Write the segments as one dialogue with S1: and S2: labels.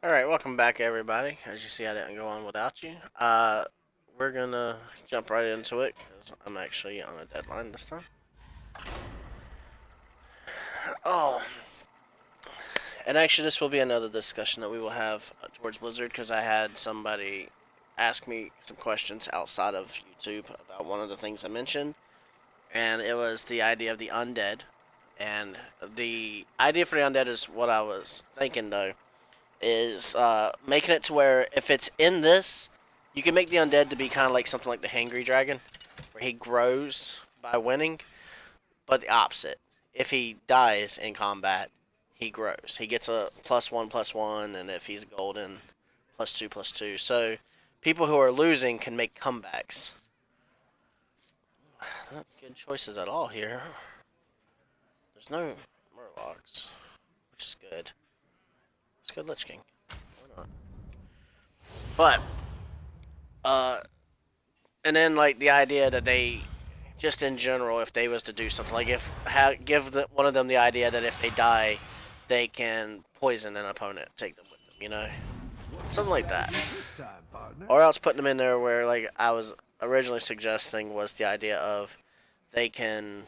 S1: Alright, welcome back everybody. As you see, I didn't go on without you. We're gonna jump right into it, because I'm actually on a deadline this time. Oh, and actually this will be another discussion that we will have towards Blizzard, because I had somebody ask me some questions outside of YouTube about one of the things I mentioned, and it was the idea of the undead. And the idea for the undead is what I was thinking, though, is making it to where if it's in this, you can make the undead to be kind of like something like the Hangry Dragon, where he grows by winning, but the opposite. If he dies in combat, he grows. He gets a +1/+1, and if he's golden, +2/+2. So people who are losing can make comebacks. Not good choices at all here. There's no Murlocs, which is good. Let's go Lich King. Why not? But uh, and then like the idea that they just in general, if they was to do something like if give one of them the idea that if they die, they can poison an opponent, take them with them, something like that. Or else putting them in there where like I was originally suggesting was the idea of they can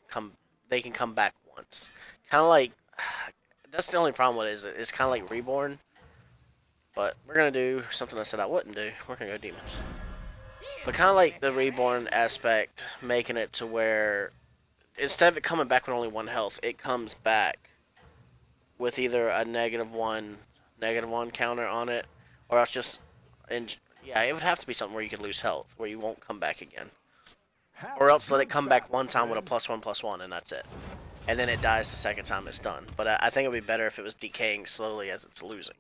S1: come they can come back once, kind of like that's the only problem with it is it's kind of like Reborn. But we're gonna do something I said I wouldn't do. We're gonna go demons. But kind of like the reborn aspect, making it to where instead of it coming back with only one health, it comes back with either a -1 counter on it, or else just, and yeah, it would have to be something where you could lose health, where you won't come back again, or else let it come back one time with a +1/+1, and that's it, and then it dies the second time it's done. But I think it would be better if it was decaying slowly as it's losing.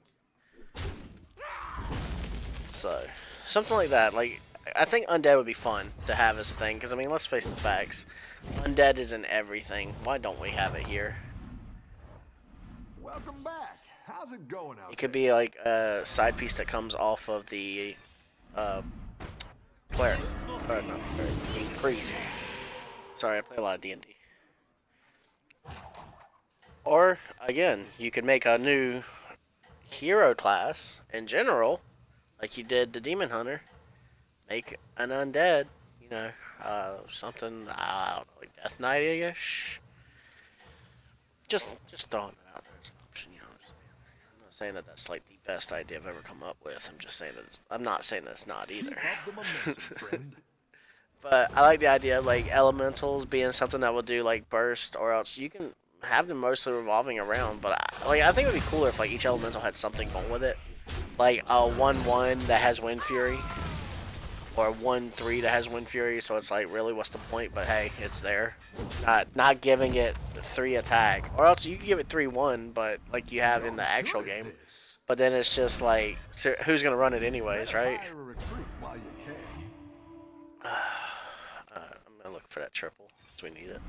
S1: So something like that, like. I think undead would be fun to have as a thing, because I mean, let's face the facts. Undead is in everything. Why don't we have it here?
S2: Welcome back. How's it going out
S1: It could be like a side piece that comes off of the uh, cleric, or not cleric, the priest. Sorry, I play a lot of D&D. Or again, you could make a new hero class in general, like you did the demon hunter. Make an undead, something, I don't know, like Death Knight-ish. Just throwing it out there as an option, I'm not saying that that's like the best idea I've ever come up with. I'm just saying that I'm not saying that it's not either. But I like the idea of like elementals being something that will do like burst, or else you can have them mostly revolving around. But I think it would be cooler if like each elemental had something going with it, like a 1/1 that has Wind Fury, or 1/3 that has Wind Fury, so it's like, really, what's the point? But hey, it's there. Not giving it 3 attack, or else you could give it 3/1, but like you have in the actual game. But then it's just like, so who's gonna run it anyways, right? I'm gonna look for that triple because we need it,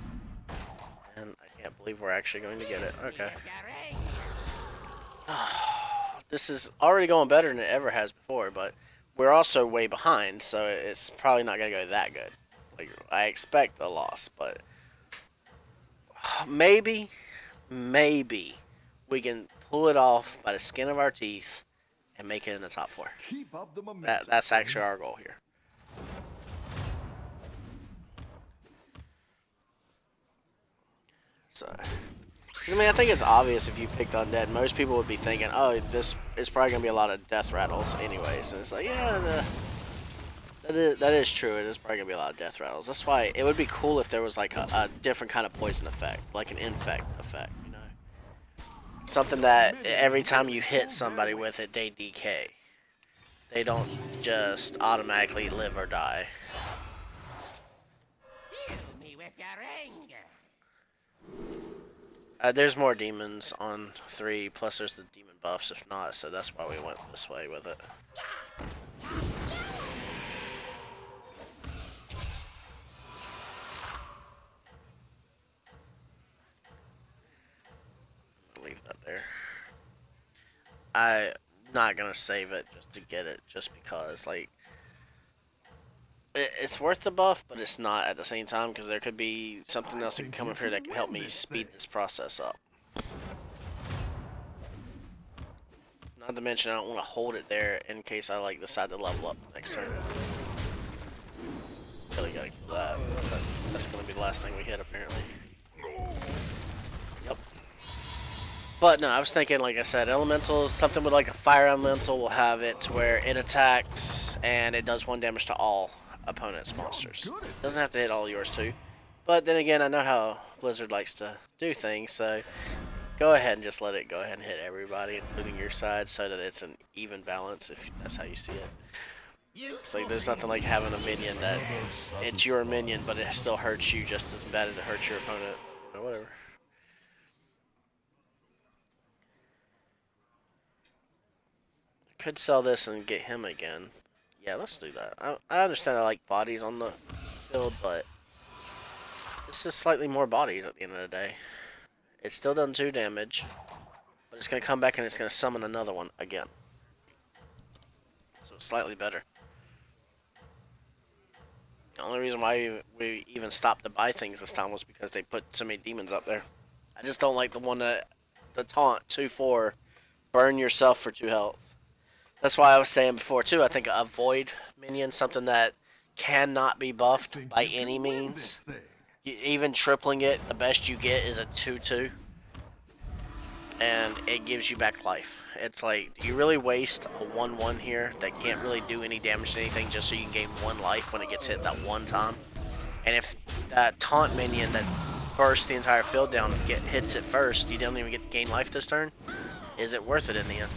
S1: and I can't believe we're actually going to get it. Okay. This is already going better than it ever has before, but we're also way behind, so it's probably not going to go that good. Like, I expect a loss, but maybe we can pull it off by the skin of our teeth and make it in the top 4. That's actually our goal here. So, because I mean, I think it's obvious if you picked undead, most people would be thinking, oh, this is probably going to be a lot of death rattles anyways. And it's like, yeah, that is true. It is probably going to be a lot of death rattles. That's why it would be cool if there was like a different kind of poison effect, like an infect effect, Something that every time you hit somebody with it, they decay. They don't just automatically live or die. There's more demons on 3, plus there's the demon buffs if not, so that's why we went this way with it. Leave that there. I'm not gonna save it just to get it, just because, like, it's worth the buff, but it's not at the same time, because there could be something else that can come up here that can help me speed this process up. Not to mention, I don't want to hold it there in case I like decide to level up next turn. Really gotta kill that. But that's gonna be the last thing we hit, apparently. Yep. But no, I was thinking, like I said, elementals, something with like a fire elemental will have it to where it attacks and it does 1 damage to all opponent's monsters. It doesn't have to hit all yours too. But then again, I know how Blizzard likes to do things, so go ahead and just let it go ahead and hit everybody, including your side, so that it's an even balance, if that's how you see it. It's like there's nothing like having a minion that it's your minion, but it still hurts you just as bad as it hurts your opponent. You know, whatever. Could sell this and get him again. Yeah, let's do that. I understand I like bodies on the field, but this is slightly more bodies at the end of the day. It's still done 2 damage, but it's going to come back and it's going to summon another one again. So it's slightly better. The only reason why we even stopped to buy things this time was because they put so many demons up there. I just don't like the one that, the taunt 2/4, burn yourself for 2 health. That's why I was saying before too, I think a void minion, something that cannot be buffed by any means. Even tripling it, the best you get is a 2/2. And it gives you back life. It's like, do you really waste a 1/1 here that can't really do any damage to anything just so you can gain 1 life when it gets hit that 1 time? And if that taunt minion that bursts the entire field down hits it first, you don't even get to gain life this turn? Is it worth it in the end?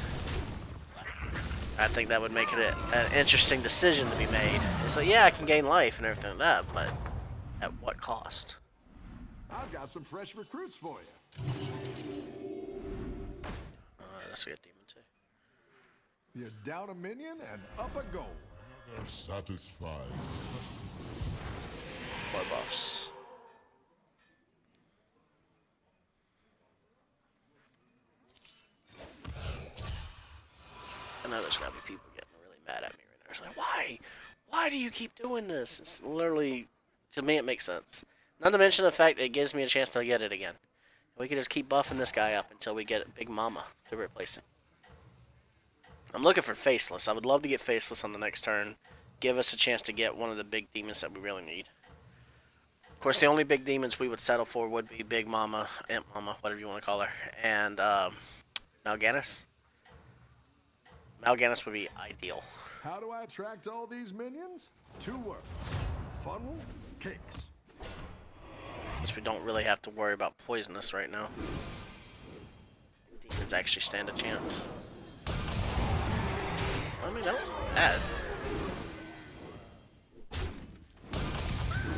S1: I think that would make it an interesting decision to be made. It's like, yeah, I can gain life and everything like that, but at what cost?
S2: I've got some fresh recruits for you.
S1: That's a good demon too.
S2: You're down a minion and up a goal.
S3: They're satisfied.
S1: More buffs. I know there's gotta be people getting really mad at me right now. It's like, why? Why do you keep doing this? It's literally, to me, it makes sense. Not to mention the fact that it gives me a chance to get it again. We can just keep buffing this guy up until we get Big Mama to replace him. I'm looking for Faceless. I would love to get Faceless on the next turn. Give us a chance to get one of the big demons that we really need. Of course, the only big demons we would settle for would be Big Mama, Imp Mama, whatever you want to call her, and Mal'Ganis. Mal'Ganis would be ideal.
S2: How do I attract all these minions? 2 words. Funnel cakes.
S1: Since we don't really have to worry about poisonous right now. Demons actually stand a chance. I mean, that wasn't bad.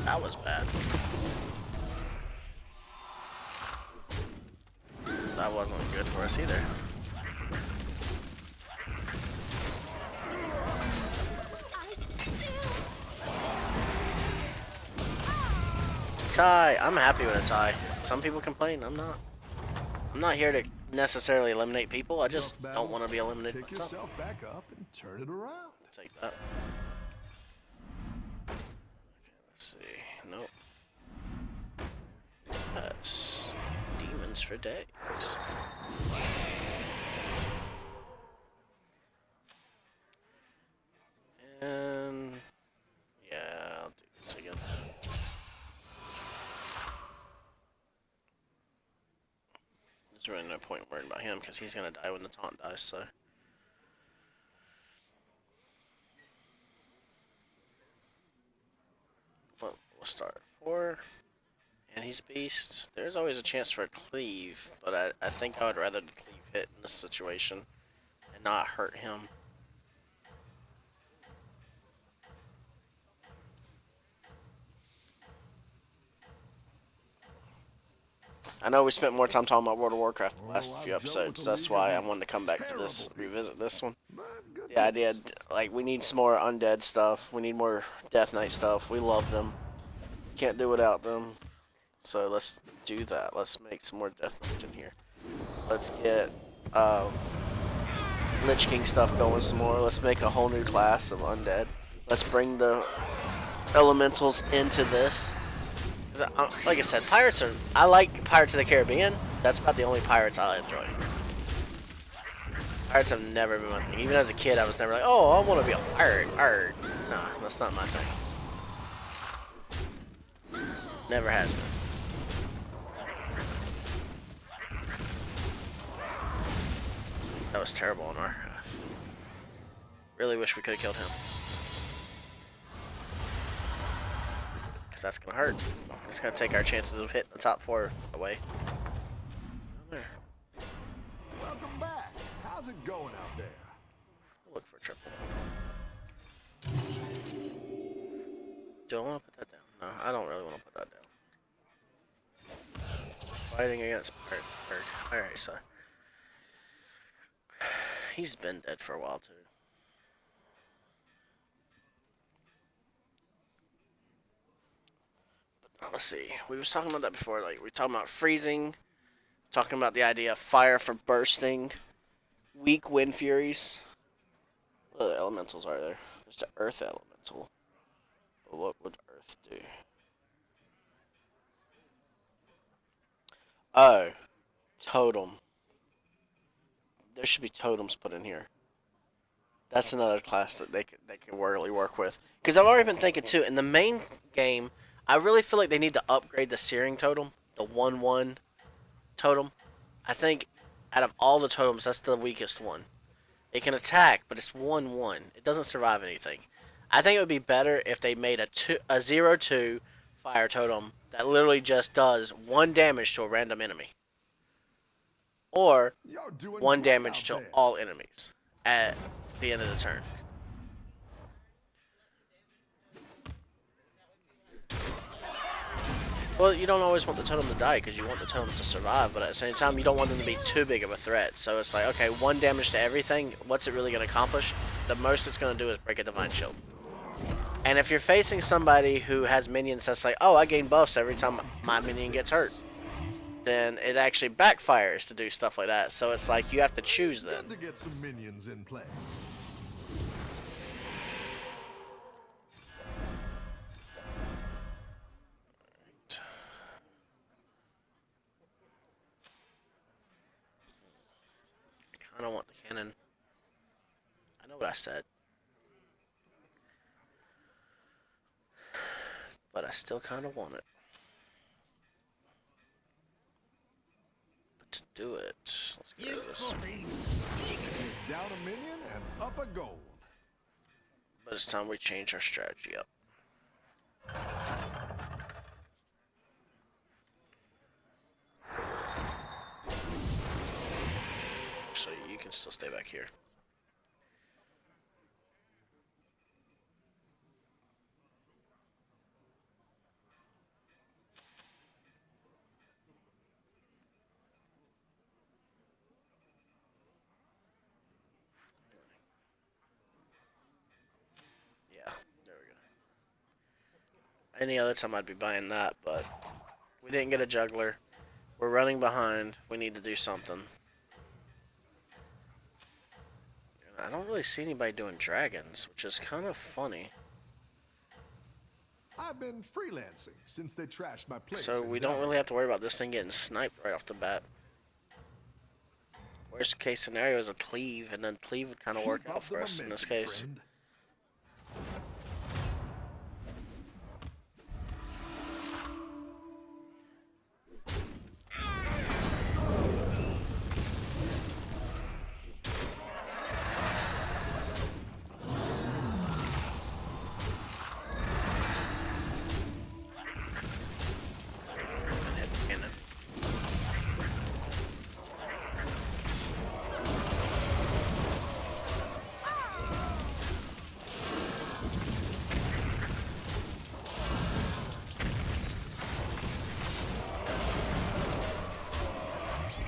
S1: That was bad. That wasn't good for us either. Tie. I'm happy with a tie. Some people complain. I'm not. I'm not here to necessarily eliminate people. I just don't want to be eliminated
S2: Pick
S1: myself.
S2: yourself back up and turn it around.
S1: Take that. Okay, let's see. Nope. Yes. Demons for days. And yeah, I'll do this again. There's really no point worrying about him because he's gonna die when the taunt dies, so. Well, we'll start at 4. And he's beast. There's always a chance for a cleave, but I think I would rather the cleave hit in this situation and not hurt him. I know we spent more time talking about World of Warcraft the last few episodes. That's why I wanted to come back to this, revisit this one. The idea, like, we need some more undead stuff. We need more Death Knight stuff. We love them. Can't do without them. So let's do that. Let's make some more Death Knights in here. Let's get Lich King stuff going some more. Let's make a whole new class of undead. Let's bring the elementals into this. Like I said, pirates are... I like Pirates of the Caribbean. That's about the only pirates I enjoy. Pirates have never been my thing. Even as a kid, I was never like, oh, I want to be a pirate. Arr. Nah, that's not my thing. Never has been. That was terrible on our half. Really wish we could have killed him. Because that's going to hurt. It's going to take our chances of hitting the top 4 away. There.
S2: Welcome back. How's it going out there?
S1: We'll look for a triple. Do I want to put that down? No, I don't really want to put that down. Fighting against pirates. Alright, so. He's been dead for a while, too. But let's see. We was talking about that before. Like, we were talking about freezing. Talking about the idea of fire for bursting. Weak wind furies. What other elementals are there? There's the earth elemental. But what would earth do? Oh. Totem. There should be totems put in here. That's another class that they can really work with. Because I've already been thinking too, in the main game, I really feel like they need to upgrade the searing totem, the 1/1 totem. I think out of all the totems, that's the weakest one. It can attack, but it's 1/1. It doesn't survive anything. I think it would be better if they made a 0/2 fire totem that literally just does 1 damage to a random enemy. Or 1 damage to all enemies at the end of the turn. Well, you don't always want the totem to die because you want the totems to survive, but at the same time, you don't want them to be too big of a threat. So it's like, okay, 1 damage to everything. What's it really going to accomplish? The most it's going to do is break a divine shield. And if you're facing somebody who has minions that's like, oh, I gain buffs every time my minion gets hurt, then it actually backfires to do stuff like that. So it's like you have to choose then.
S2: Good to get some minions in play.
S1: I kind of want the cannon. I know what I said. But I still kind of want it. To do it. Let's get rid of this.
S2: Down a minion and up a gold.
S1: But it's time we change our strategy up. So you can still stay back here. Any other time I'd be buying that, but we didn't get a juggler. We're running behind. We need to do something. And I don't really see anybody doing dragons, which is kind of funny.
S2: I've been freelancing since they trashed my place.
S1: So we don't really have to worry about this thing getting sniped right off the bat. Worst case scenario is a cleave, and then cleave would kind of work out for us in this case.
S2: Friend.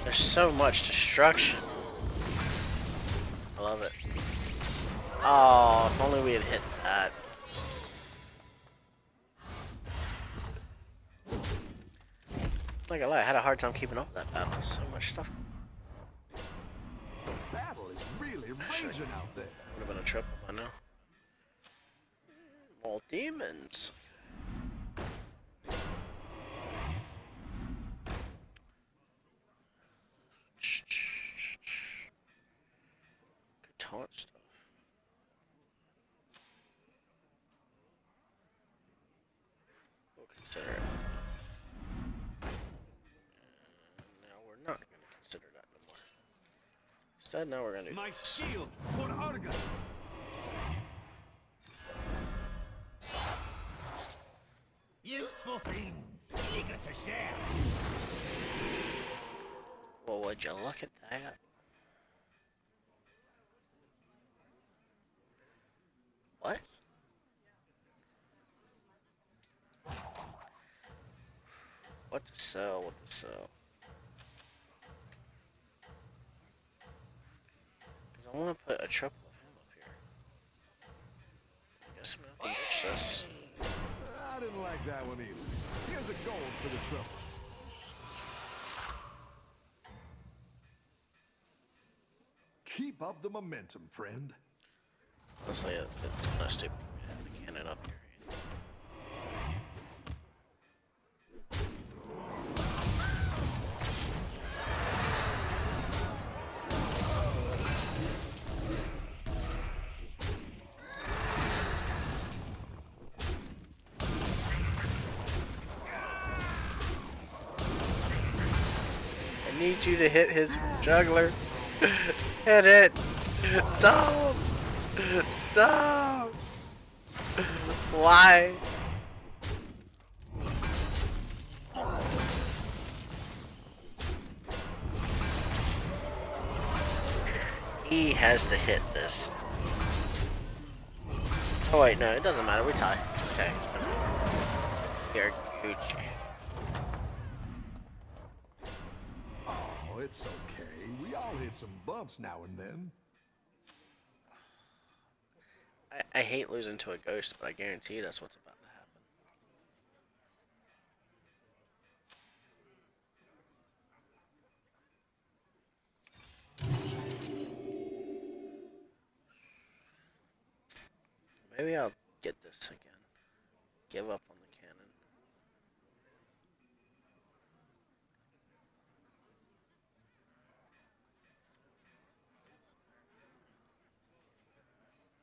S1: There's so much destruction. I love it. Oh, if only we had hit that. Not gonna lie, I had a hard time keeping up with that battle. So much stuff.
S2: Battle is really raging out there.
S1: Would have been a triple by now. More demons. taunt stuff. We'll consider it. And now we're not going to consider that anymore. Instead, now we're going to do
S4: My
S1: this.
S4: shield for Arga. Useful things, eager to share.
S1: Well, would you look at that? What? What to sell? What to sell? Because I want to put a triple of him up here. I guess I'm going to have to ditch this.
S2: I didn't like that one either. Here's a gold for the trouble. Keep up the momentum, friend.
S1: Honestly, it's kind of stupid for me to have the cannon up here. I need you to hit his juggler. Hit it! Don't! Stop! Why? He has to hit this. Oh wait, no, it doesn't matter. We tie. Okay. You're Gucci.
S2: Oh, it's okay. We all hit some bumps now and then.
S1: I hate losing to a ghost, but I guarantee you that's what's about to happen. Maybe I'll get this again. Give up on the cannon.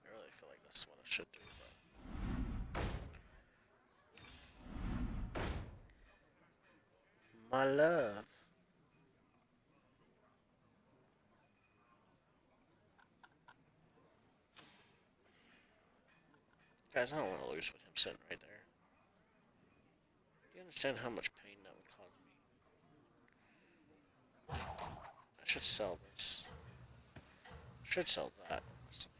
S1: I really feel like this is what I should do, but... My love. Guys, I don't want to lose with him sitting right there. Do you understand how much pain that would cause me? I should sell this. I should sell that, honestly.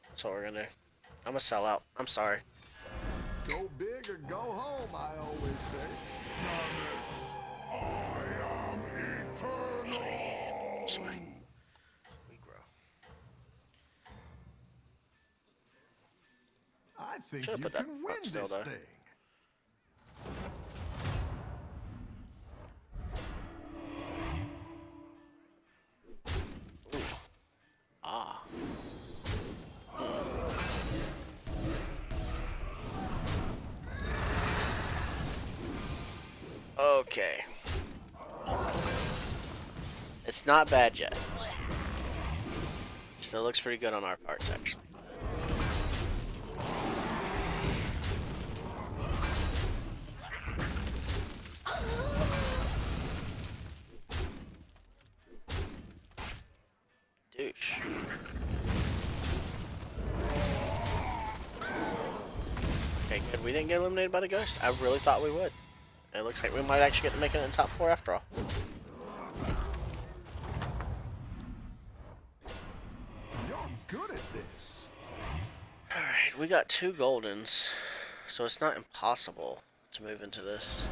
S1: That's what we're gonna do. I'm gonna sell out. I'm sorry.
S2: Go big or go home, I always say.
S1: This way. We grow.
S2: I think
S1: Should've
S2: you
S1: put that
S2: can win
S1: front still,
S2: this
S1: though.
S2: thing.
S1: Ah. Okay. It's not bad yet. Still looks pretty good on our parts, actually. Douche. Okay, good. We didn't get eliminated by the ghost. I really thought we would. It looks like we might actually get to make it in the top 4 after all.
S2: You're good at this.
S1: Alright, we got 2 goldens, so it's not impossible to move into this.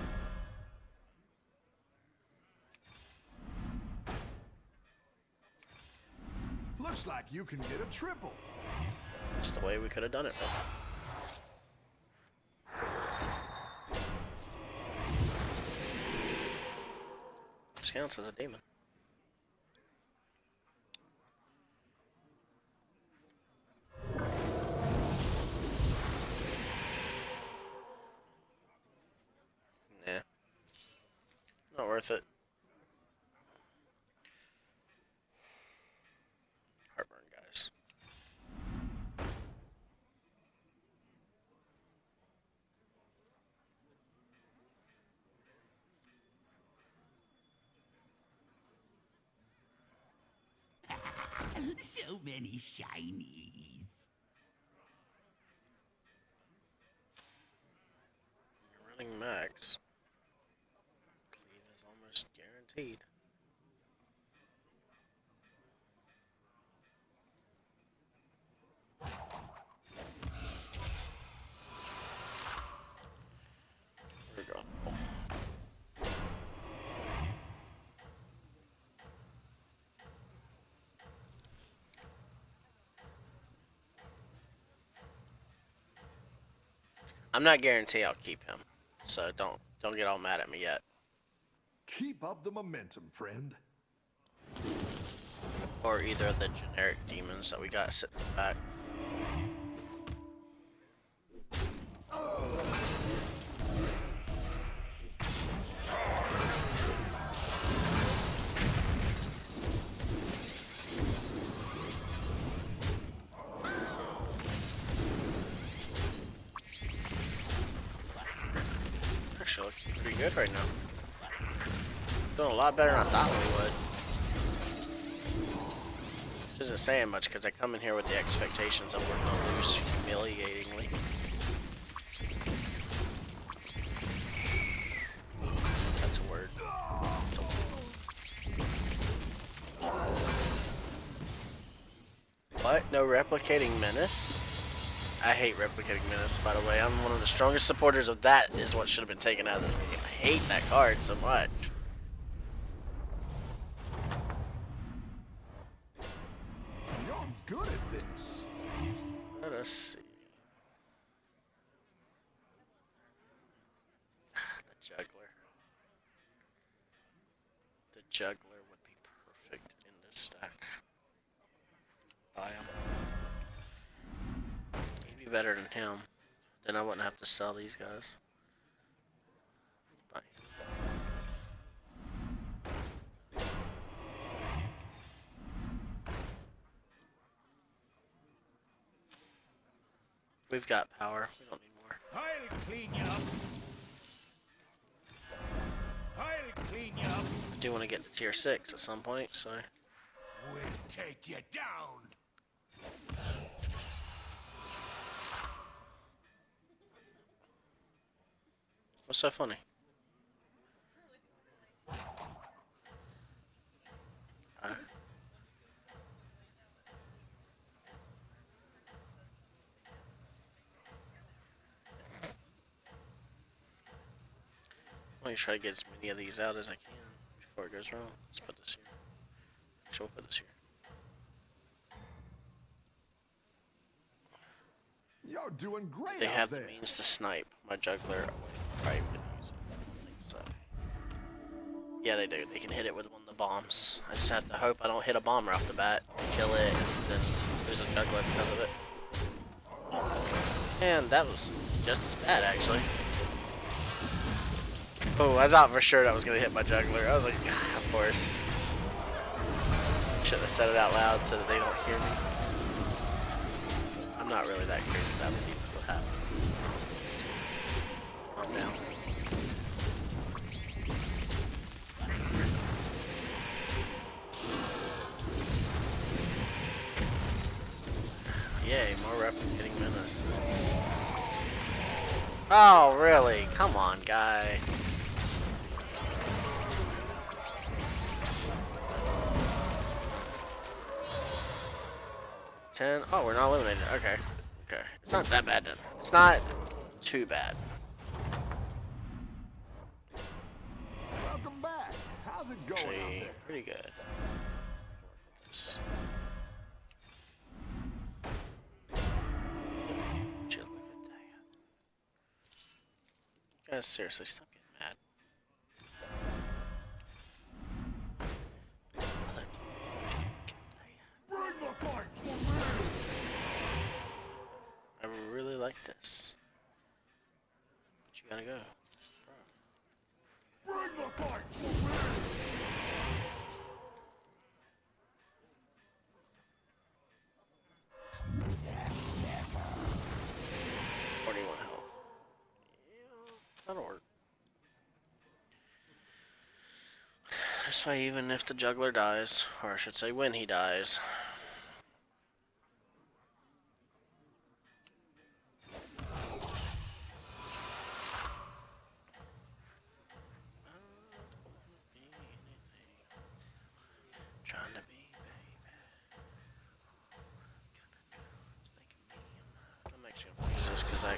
S2: Looks like you can get a triple.
S1: That's the way we could have done it, but... This counts as a demon. Nah. Not worth it. Heartburn,
S4: So many shinies.
S1: You're running max. Cleave is almost guaranteed. There we go. I'm not guaranteeing I'll keep him, so don't get all mad at me yet.
S2: Keep up the momentum, friend.
S1: Or either of the generic demons that we got sitting in the back. Actually looking pretty good right now. Doing a lot better than I thought we would. Which isn't saying much because I come in here with the expectations of we're going to lose humiliatingly. That's a word. What? No replicating menace? I hate replicating menace, by the way. I'm one of the strongest supporters of that, is what should have been taken out of this game. I hate that card so much.
S2: You're good at this.
S1: Let us see. The juggler. The juggler would be perfect in this stack. Buy him. He'd be better than him. Then I wouldn't have to sell these guys. Buy him. We've got power. We don't need more.
S4: I'll clean you up. I'll clean you up.
S1: I do want to get to tier 6 at some point, so.
S4: We'll take you down.
S1: What's so funny? I'm going to try to get as many of these out as I can before it goes wrong. Let's put this here. Actually, we'll put this here.
S2: You're doing great
S1: They
S2: out
S1: have
S2: there.
S1: the means to snipe my juggler. Probably wouldn't use it. I don't think so. Yeah, they do. They can hit it with one of the bombs. I just have to hope I don't hit a bomber off the bat, kill it, and then lose a juggler because of it. And that was just as bad, actually. Oh, I thought for sure that was going to hit my juggler. I was like, "God, of course." Shouldn't have said it out loud so that they don't hear me. I'm not really that crazy about it. What happened? Calm down. Yay, more replicating menaces. Oh, really? Come on, guy. Oh, we're not eliminated. Okay. Okay. It's not that bad then. It's not too bad.
S2: Welcome back. How's it going out
S1: Actually,
S2: there?
S1: pretty good. This. Chill with it, Diane. Guys, seriously, stop getting mad.
S2: Bring the fight to me.
S1: I really like this. But you gotta go.
S2: Bring the fight to me.
S1: 41 health. Yeah, that'll work. This way, even if the juggler dies, or I should say when he dies,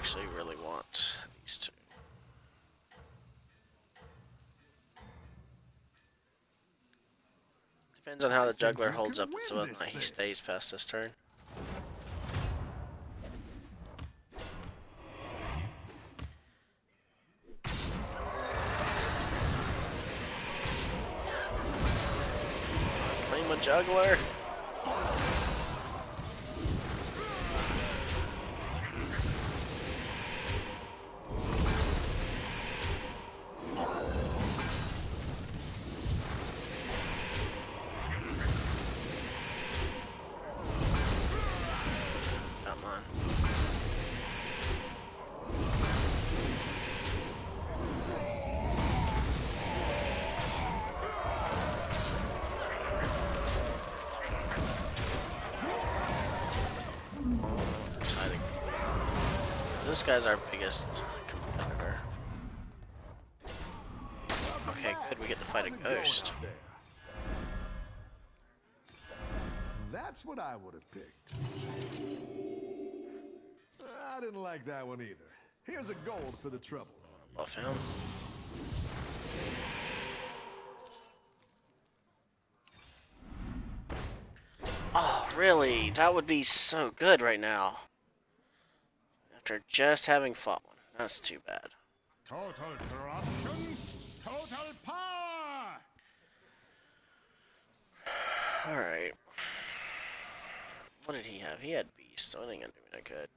S1: actually really want these two. Depends on how the juggler holds up, so whether or not he stays past this turn. Claim a juggler. Come on. This guy's our biggest competitor. Okay, good. We get to fight a ghost.
S2: That's what I would have picked. I didn't like that one either. Here's a gold for the trouble.
S1: Buff him. Oh, really? That would be so good right now. After just having fought one. That's too bad.
S4: Total corruption, total power.
S1: Alright. What did he have? He had Beast, so I ain't gonna do me that good.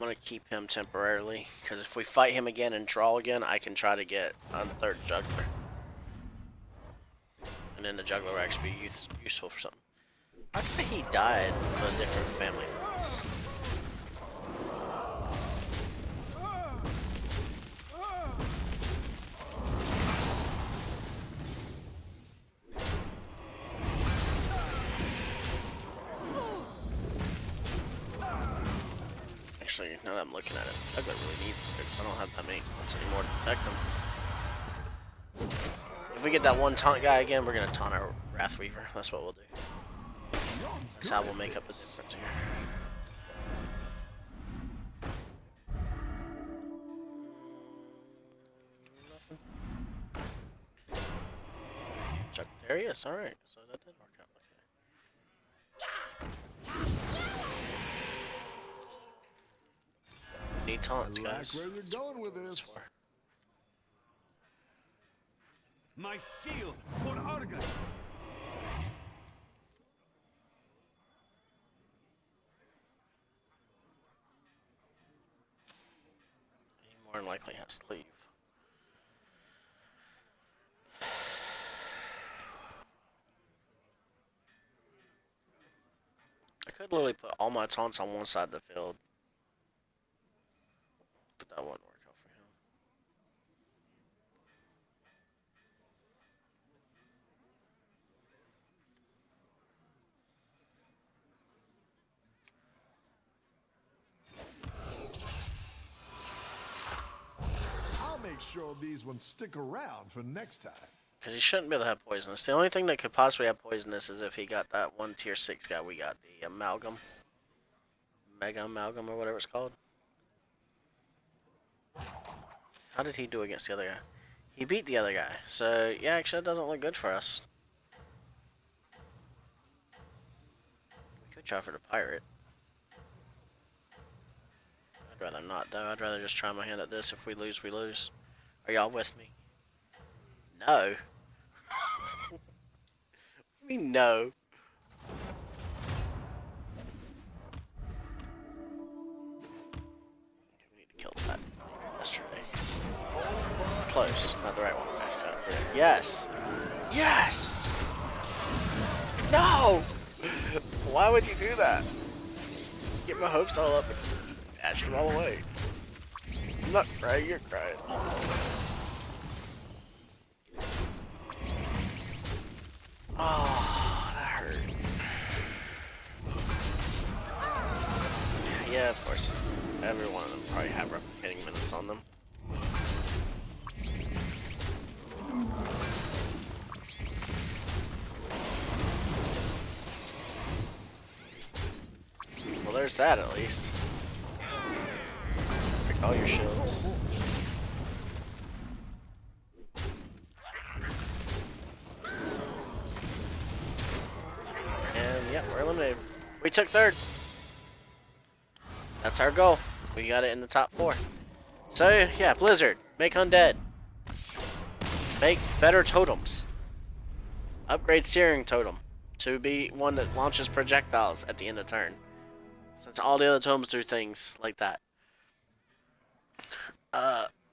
S1: I'm gonna keep him temporarily, because if we fight him again and draw again, I can try to get a third juggler. And then the juggler will actually be useful for something. I thought he died with a different family members. Actually, now that I'm looking at it, juggler really needs it because I don't have that many taunts anymore to protect him. If we get that one taunt guy again, we're gonna taunt our Wrathweaver. That's what we'll do. That's how we'll make up the difference here. Chuck Darius, alright. So that did work out. Okay. Need taunts, guys.
S2: Where you're going with this?
S1: For.
S4: My shield for Argon.
S1: He more than likely has to leave. I could literally put all my taunts on one side of the field. But that wouldn't work out for him.
S2: I'll make sure these ones stick around for next time.
S1: Because he shouldn't be able to have poisonous. The only thing that could possibly have poisonous is if he got that one tier 6 guy we got, the amalgam. Mega amalgam or whatever it's called. How did he do against the other guy? He beat the other guy. So, yeah, actually, that doesn't look good for us. We could try for the pirate. I'd rather not, though. I'd rather just try my hand at this. If we lose, we lose. Are y'all with me? No. What do you mean, no? We need to kill that yesterday. Close. Not the right one. Yes. Yes! No! Why would you do that? Get my hopes all up and dash them all away. I'm not crying, you're crying. Oh, that hurt. Yeah, of course. Every one of them probably have replicating menace on them. Well, there's that at least. Break all your shields. And yeah, we're eliminated. We took third. That's our goal. We got it in the top 4. So yeah, Blizzard, make undead. Make better totems. Upgrade Searing Totem to be one that launches projectiles at the end of turn. Since all the other totems do things like that.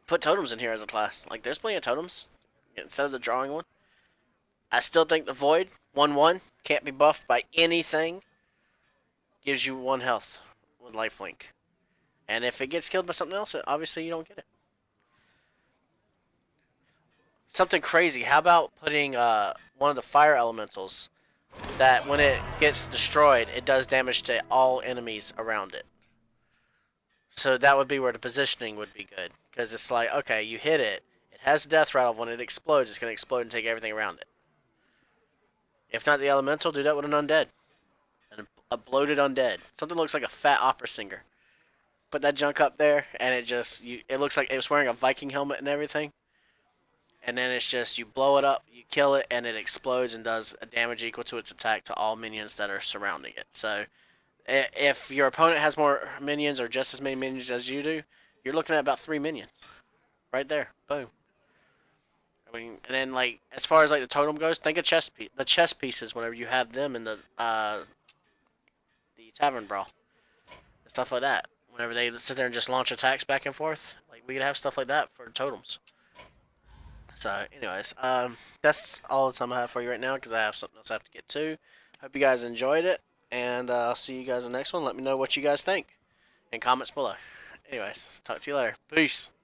S1: Put totems in here as a class. Like, there's plenty of totems instead of the drawing one. I still think the Void 1/1 can't be buffed by anything. Gives you 1 health with lifelink. And if it gets killed by something else, obviously you don't get it. Something crazy. How about putting one of the fire elementals that when it gets destroyed, it does damage to all enemies around it. So that would be where the positioning would be good. Because it's like, okay, you hit it. It has a death rattle. When it explodes, it's going to explode and take everything around it. If not the elemental, do that with an undead. A bloated undead. Something that looks like a fat opera singer. Put that junk up there, and it looks like it was wearing a Viking helmet and everything. And then it's just, you blow it up, you kill it, and it explodes and does a damage equal to its attack to all minions that are surrounding it. So, if your opponent has more minions or just as many minions as you do, you're looking at about 3 minions. Right there. Boom. I mean, and then, like, as far as, like, the totem goes, think of the chess pieces whenever you have them in the Tavern Brawl. And stuff like that. Whenever they sit there and just launch attacks back and forth. Like, we could have stuff like that for totems. So, anyways, that's all the time I have for you right now because I have something else I have to get to. Hope you guys enjoyed it, and I'll see you guys in the next one. Let me know what you guys think in comments below. Anyways, talk to you later. Peace.